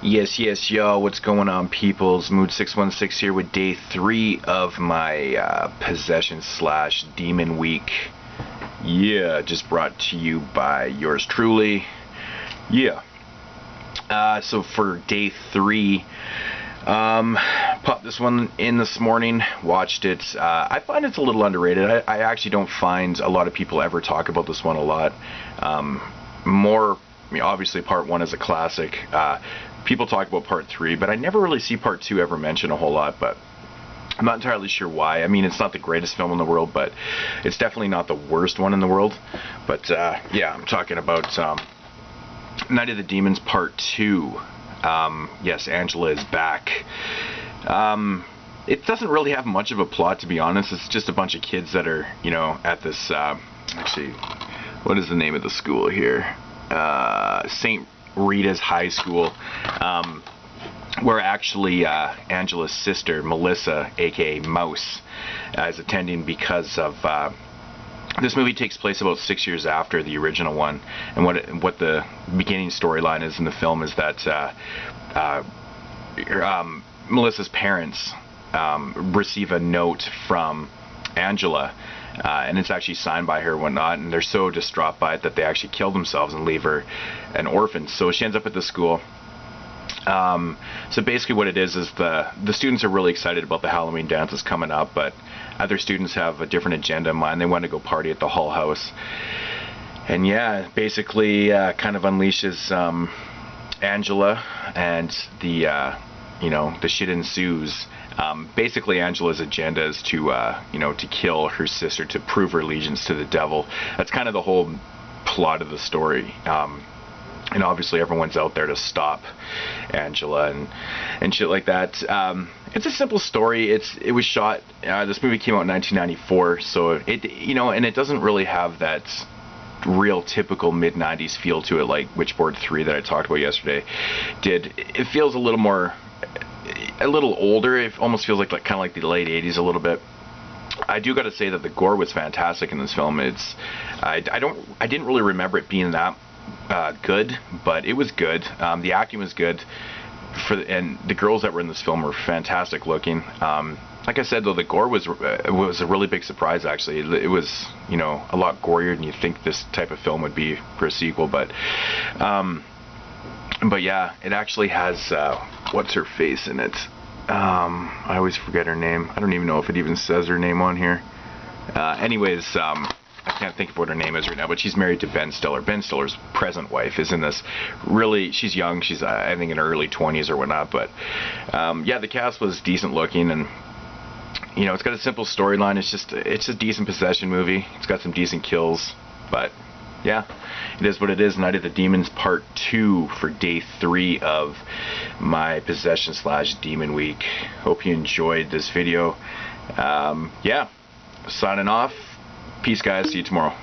Yes, yo, what's going on, peoples? Moodz616 here with day 3 of my possession slash demon week. Yeah, just brought to you by yours truly. Yeah. So for day 3, popped this one in this morning, watched it. I find it's a little underrated. I actually don't find a lot of people ever talk about this one a lot. Obviously part 1 is a classic. People talk about part 3, but I never really see part 2 ever mentioned a whole lot, but I'm not entirely sure why. I mean, it's not the greatest film in the world, but it's definitely not the worst one in the world. But yeah, I'm talking about Night of the Demons Part 2. Yes, Angela is back. It doesn't really have much of a plot, to be honest. It's just a bunch of kids that are, at this, actually, what is the name of the school here? St. Rita's High School, where actually Angela's sister, Melissa, aka Mouse, is attending because of this movie takes place about 6 years after the original one, and what the beginning storyline is in the film is that Melissa's parents receive a note from Angela, and it's actually signed by her and whatnot, and they're so distraught by it that they actually kill themselves and leave her an orphan. So she ends up at the school. So basically what it is the students are really excited about the Halloween dances coming up, but other students have a different agenda in mind. They want to go party at the Hull House. And yeah, basically kind of unleashes Angela, and the shit ensues. Basically Angela's agenda is to kill her sister, to prove her allegiance to the devil. That's kind of the whole plot of the story. And obviously everyone's out there to stop Angela and shit like that. It's a simple story. It was shot, this movie came out in 1994, so and it doesn't really have that real typical mid-90s feel to it like Witchboard 3 that I talked about yesterday did. It feels a little older. It almost feels like kind of like the late 80s a little bit. I do got to say that the gore was fantastic in this film. I didn't really remember it being that good, but it was good. The acting was good, and the girls that were in this film were fantastic looking. Like I said, though, the gore was a really big surprise. Actually, it was a lot gorier than you think this type of film would be for a sequel. But yeah, it actually has what's her face in it. I always forget her name. I don't even know if it even says her name on here. Anyways, I can't think of what her name is right now, but she's married to Ben Stiller. Ben Stiller's present wife is in this. Really, she's young. She's, I think, in her early 20s or whatnot. But yeah, the cast was decent looking, and it's got a simple storyline. It's a decent possession movie. It's got some decent kills, but yeah, it is what it is. Night of the Demons Part 2 for day 3 of my possession slash demon week. Hope you enjoyed this video. Yeah, signing off. Peace, guys. See you tomorrow.